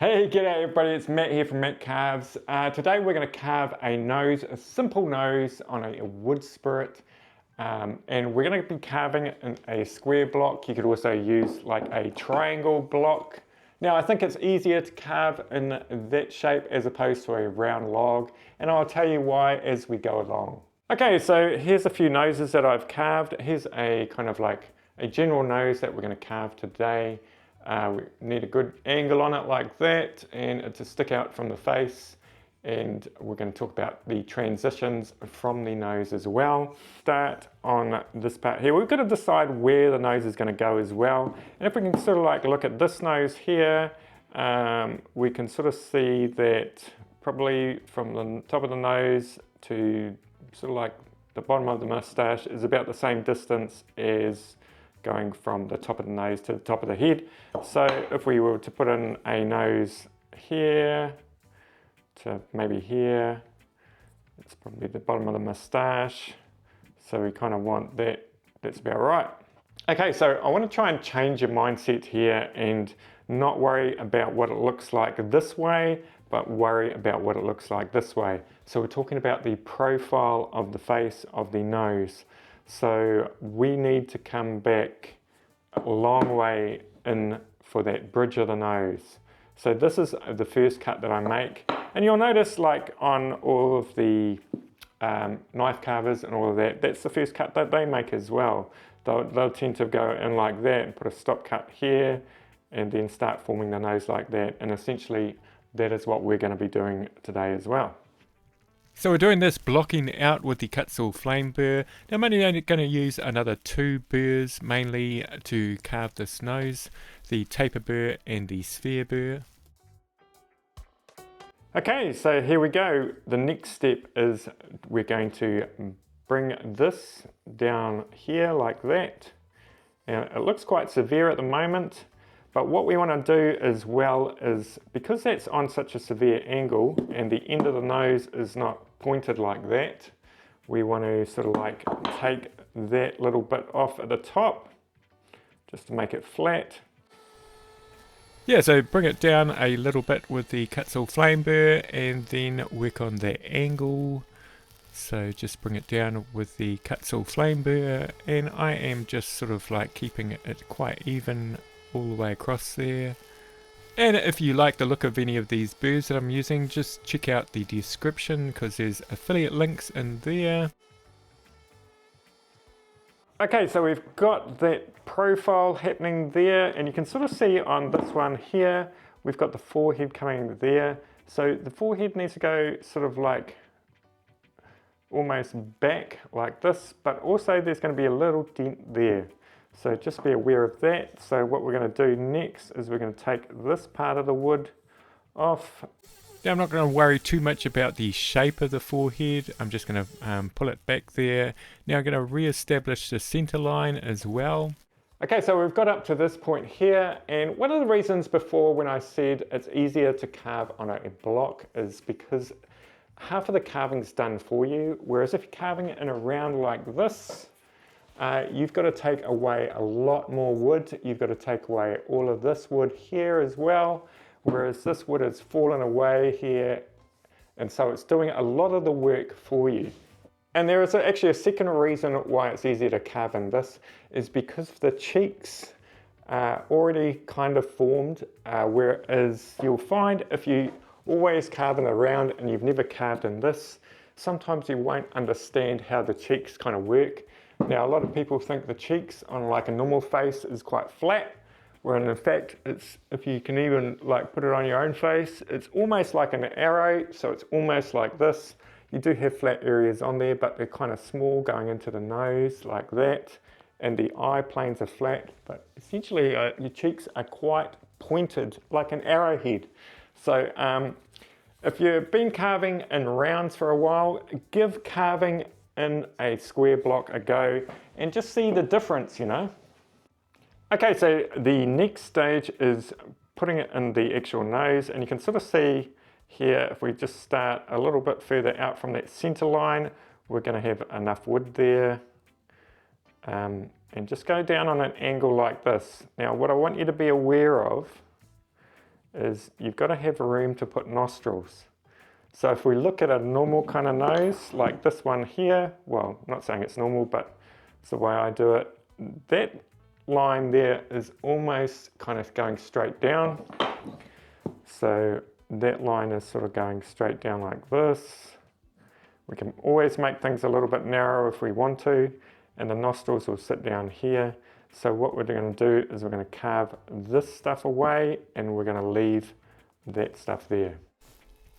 Hey, g'day everybody, it's Matt here from Matt Carves. Today we're going to carve a nose, a simple nose on a wood spirit. And we're going to be carving it in a square block. You could also use like a triangle block. Now I think it's easier to carve in that shape as opposed to a round log. And I'll tell you why as we go along. Okay, so here's a few noses that I've carved. Here's a kind of like a general nose that we're going to carve today. We need a good angle on it like that and it to stick out from the face, and we're going to talk about the transitions from the nose as well. Start on this part here. We've got to decide where the nose is going to go as well, and if we can sort of like look at this nose here, we can sort of see that probably from the top of the nose to sort of like the bottom of the mustache is about the same distance as going from the top of the nose to the top of the head. So if we were to put in a nose here to maybe here, it's probably the bottom of the mustache. So we kind of want that, that's about right. Okay, so I want to try and change your mindset here and not worry about what it looks like this way, but worry about what it looks like this way. So we're talking about the profile of the face of the nose. So we need to come back a long way in for that bridge of the nose. So this is the first cut that I make. And you'll notice like on all of the knife carvers and all of that, that's the first cut that they make as well. They'll tend to go in like that and put a stop cut here and then start forming the nose like that. And essentially that is what we're going to be doing today as well. So we're doing this blocking out with the Kutzall flame burr. Now I'm only going to use another 2 burrs mainly to carve this nose, the taper burr and the sphere burr. Okay, so here we go. The next step is we're going to bring this down here like that. Now it looks quite severe at the moment, but what we want to do as well is, because that's on such a severe angle and the end of the nose is not pointed like that, we want to sort of like take that little bit off at the top just to make it flat. Yeah, so bring it down a little bit with the Kutzall flame burr and then work on that angle. So just bring it down with the Kutzall flame burr, and I am just sort of like keeping it quite even all the way across there. And if you like the look of any of these burrs that I'm using, just check out the description because there's affiliate links in there. Okay, so we've got that profile happening there, and you can sort of see on this one here, we've got the forehead coming there. So the forehead needs to go sort of like almost back like this, but also there's going to be a little dent there. So just be aware of that. So what we're going to do next is we're going to take this part of the wood off. Now I'm not going to worry too much about the shape of the forehead. I'm just going to pull it back there. Now I'm going to re-establish the center line as well. Okay, so we've got up to this point here, and one of the reasons before when I said it's easier to carve on a block is because half of the carving's done for you, whereas if you're carving it in a round like this, you've got to take away a lot more wood. You've got to take away all of this wood here as well, whereas this wood has fallen away here, and so it's doing a lot of the work for you. And there is actually a second reason why it's easier to carve in this, is because the cheeks are already kind of formed, whereas you'll find if you always carve in a round and you've never carved in this, sometimes you won't understand how the cheeks kind of work. Now a lot of people think the cheeks on like a normal face is quite flat, when in fact it's, if you can even like put it on your own face, it's almost like an arrow, so it's almost like this. You do have flat areas on there, but they're kind of small going into the nose like that, and the eye planes are flat, but essentially your cheeks are quite pointed like an arrowhead. So if you've been carving in rounds for a while, give carving in a square block a go and just see the difference, you know. Okay, so the next stage is putting it in the actual nose, and you can sort of see here, if we just start a little bit further out from that center line, we're going to have enough wood there, and just go down on an angle like this. Now what I want you to be aware of is you've got to have room to put nostrils. So if we look at a normal kind of nose, like this one here, well, I'm not saying it's normal, but it's the way I do it. That line there is almost kind of going straight down. So that line is sort of going straight down like this. We can always make things a little bit narrower if we want to, and the nostrils will sit down here. So what we're going to do is we're going to carve this stuff away, and we're going to leave that stuff there.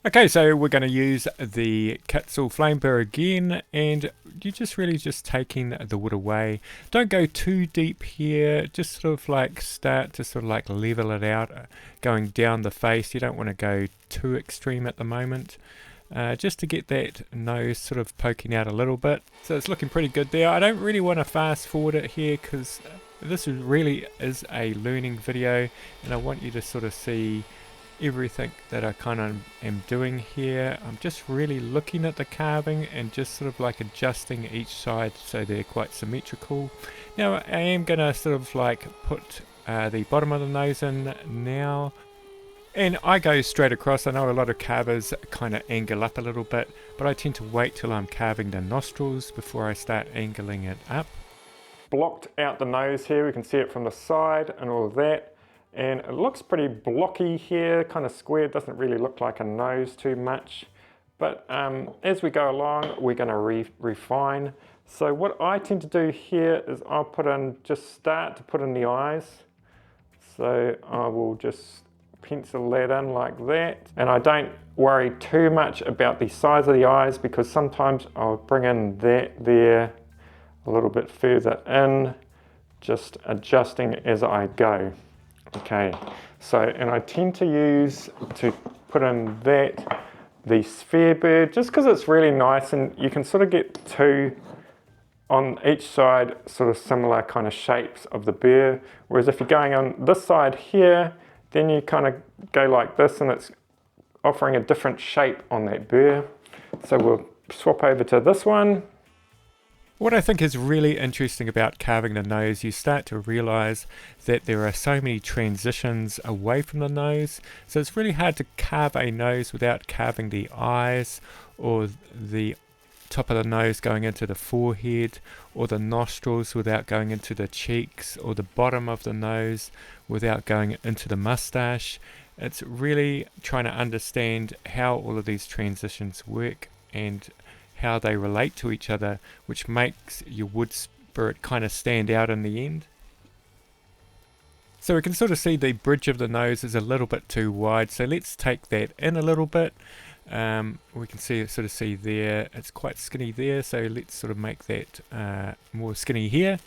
Okay, so we're going to use the Kutzall flame burr again, and you're just really just taking the wood away. Don't go too deep here, just sort of like start to sort of like level it out, going down the face. You don't want to go too extreme at the moment, just to get that nose sort of poking out a little bit. So it's looking pretty good there. I don't really want to fast forward it here because this really is a learning video, and I want you to sort of see everything that I kind of am doing here. I'm just really looking at the carving and just sort of like adjusting each side so they're quite symmetrical. Now I am going to sort of like put the bottom of the nose in now, and I go straight across. I know a lot of carvers kind of angle up a little bit, but I tend to wait till I'm carving the nostrils before I start angling it up. Blocked out the nose here, we can see it from the side and all of that. And it looks pretty blocky here, kind of square. It doesn't really look like a nose too much. But as we go along, we're going to refine. So what I tend to do here is I'll just start to put in the eyes. So I will just pencil that in like that. And I don't worry too much about the size of the eyes, because sometimes I'll bring in that there a little bit further in, just adjusting as I go. Okay, so, and I tend to put in the sphere burr, just because it's really nice, and you can sort of get two on each side, sort of similar kind of shapes of the burr. Whereas if you're going on this side here, then you kind of go like this, and it's offering a different shape on that burr. So we'll swap over to this one. What I think is really interesting about carving the nose, you start to realize that there are so many transitions away from the nose. So it's really hard to carve a nose without carving the eyes, or the top of the nose going into the forehead, or the nostrils without going into the cheeks, or the bottom of the nose without going into the mustache. It's really trying to understand how all of these transitions work and how they relate to each other, which makes your wood spirit kind of stand out in the end. So we can sort of see the bridge of the nose is a little bit too wide, so let's take that in a little bit. We can sort of see there, it's quite skinny there, so let's sort of make that more skinny here.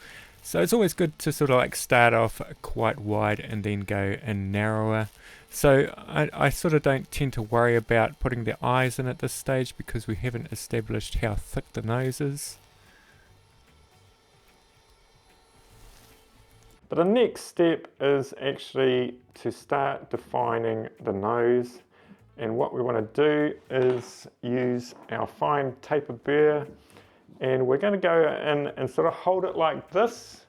So it's always good to sort of like start off quite wide and then go in narrower. So I sort of don't tend to worry about putting the eyes in at this stage, because we haven't established how thick the nose is. But the next step is actually to start defining the nose. And what we want to do is use our fine taper burr, and we're going to go in and sort of hold it like this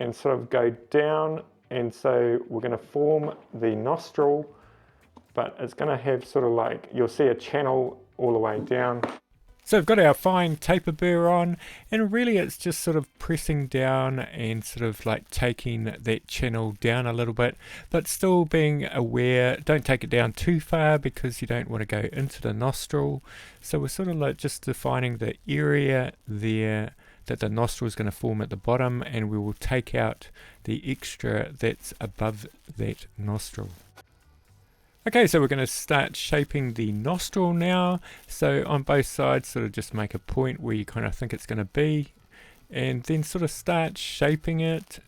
and sort of go down. And so we're going to form the nostril, but it's going to have sort of like, you'll see a channel all the way down. So we've got our fine taper burr on, and really it's just sort of pressing down and sort of like taking that channel down a little bit, but still being aware, don't take it down too far because you don't want to go into the nostril. So we're sort of like just defining the area there that the nostril is going to form at the bottom, and we will take out the extra that's above that nostril. Okay, so we're going to start shaping the nostril now. So on both sides, sort of just make a point where you kind of think it's going to be, and then sort of start shaping it.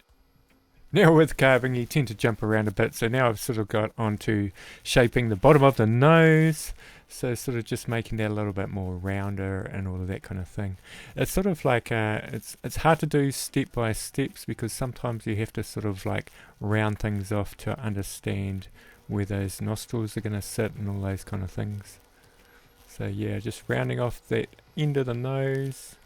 Now with carving, you tend to jump around a bit, so now I've sort of got onto shaping the bottom of the nose. So sort of just making that a little bit more rounder and all of that kind of thing. It's sort of like, it's hard to do step by steps, because sometimes you have to sort of like round things off to understand where those nostrils are going to sit and all those kind of things. So yeah, just rounding off that end of the nose.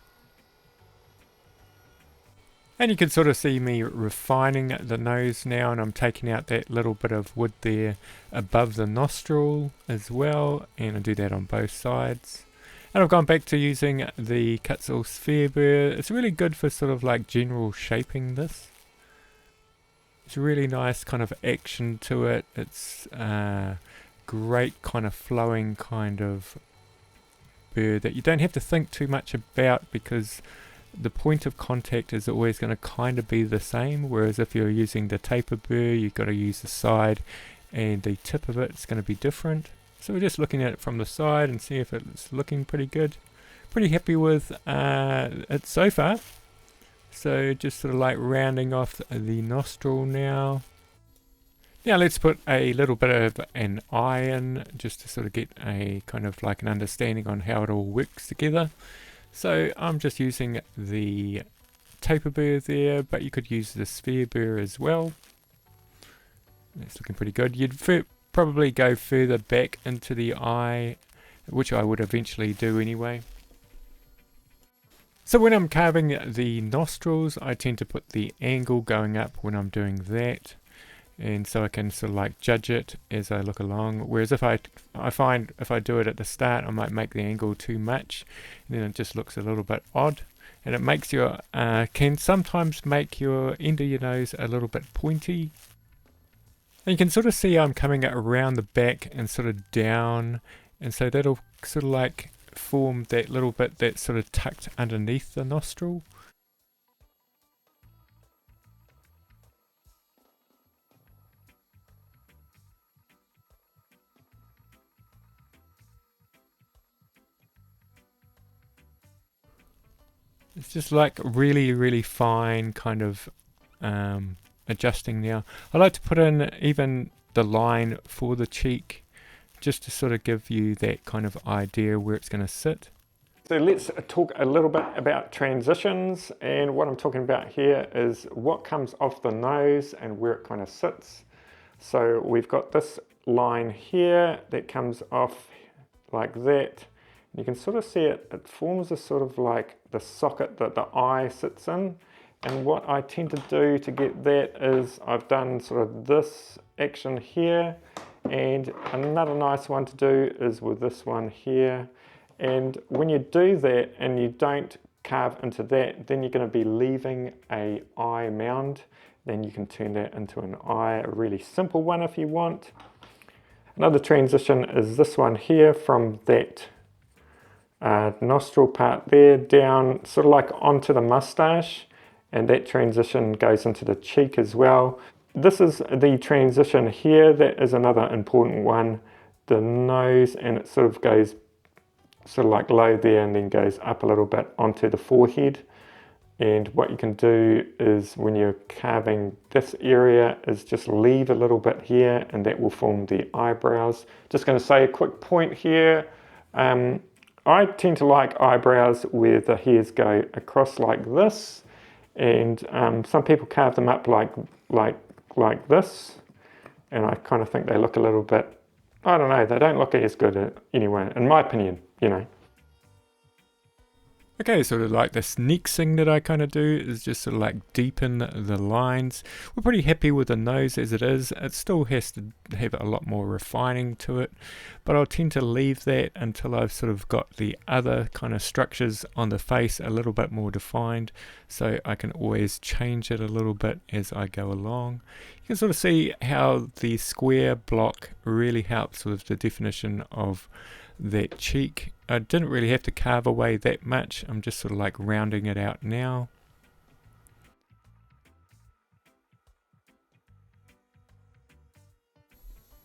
And you can sort of see me refining the nose now, and I'm taking out that little bit of wood there above the nostril as well, and I do that on both sides. And I've gone back to using the Kutzall sphere burr. It's really good for sort of like general shaping this. It's a really nice kind of action to it. It's great kind of flowing kind of burr that you don't have to think too much about, because the point of contact is always going to kind of be the same, whereas if you're using the taper burr, you've got to use the side and the tip of it is going to be different. So we're just looking at it from the side and see if it's looking pretty good. Pretty happy with it so far. So just sort of like rounding off the nostril now. Now let's put a little bit of an eye in, just to sort of get a kind of like an understanding on how it all works together. So I'm just using the taper burr there, but you could use the sphere burr as well. It's looking pretty good. You'd probably go further back into the eye, which I would eventually do anyway. So when I'm carving the nostrils, I tend to put the angle going up when I'm doing that. And so I can sort of like judge it as I look along. Whereas if I find if I do it at the start, I might make the angle too much, and then it just looks a little bit odd. And it makes your can sometimes make your end of your nose a little bit pointy. And you can sort of see I'm coming around the back and sort of down, and so that'll sort of like form that little bit that's sort of tucked underneath the nostril. It's just like really fine kind of adjusting now. I like to put in even the line for the cheek, just to sort of give you that kind of idea where it's going to sit. So let's talk a little bit about transitions, and what I'm talking about here is what comes off the nose and where it kind of sits. So we've got this line here that comes off like that. You can sort of see it forms a sort of like the socket that the eye sits in. And what I tend to do to get that is I've done sort of this action here, and another nice one to do is with this one here. And when you do that and you don't carve into that, then you're going to be leaving a eye mound. Then you can turn that into an eye, a really simple one if you want. Another transition is this one here from that nostril part there down sort of like onto the mustache, and that transition goes into the cheek as well. This is the transition here, that is another important one, the nose, and it sort of goes sort of like low there and then goes up a little bit onto the forehead. And what you can do is when you're carving this area is just leave a little bit here, and that will form the eyebrows. Just going to say a quick point here. I tend to like eyebrows where the hairs go across like this, and some people carve them up like this, and I kind of think they look a little bit, I don't know, they don't look as good anyway, in my opinion, you know. Okay, sort of like this next thing that I kind of do is just sort of like deepen the lines. We're pretty happy with the nose as it is. It still has to have a lot more refining to it, but I'll tend to leave that until I've sort of got the other kind of structures on the face a little bit more defined, so I can always change it a little bit as I go along. You can sort of see how the square block really helps with the definition of that cheek. I didn't really have to carve away that much. I'm just sort of like rounding it out now.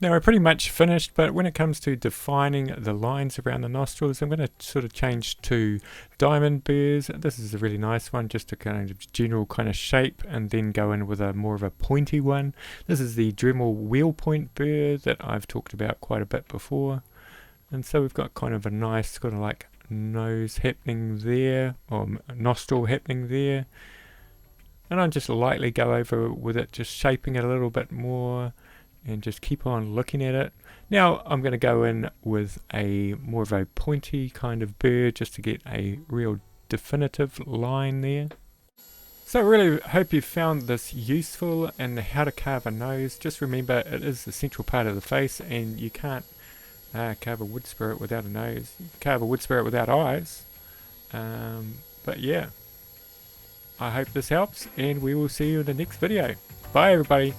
Now we're pretty much finished, but when it comes to defining the lines around the nostrils, I'm going to sort of change to diamond burrs. This is a really nice one, just a kind of general kind of shape, and then go in with a more of a pointy one. This is the Dremel wheel point burr that I've talked about quite a bit before. And so we've got kind of a nice kind of like nose happening there, or nostril happening there. And I just lightly go over with it, just shaping it a little bit more, and just keep on looking at it. Now I'm going to go in with a more of a pointy kind of burr, just to get a real definitive line there. So I really hope you found this useful in how to carve a nose. Just remember it is the central part of the face, and you can't carve a wood spirit without a nose. You can carve a wood spirit without eyes. But yeah, I hope this helps, and we will see you in the next video. Bye everybody.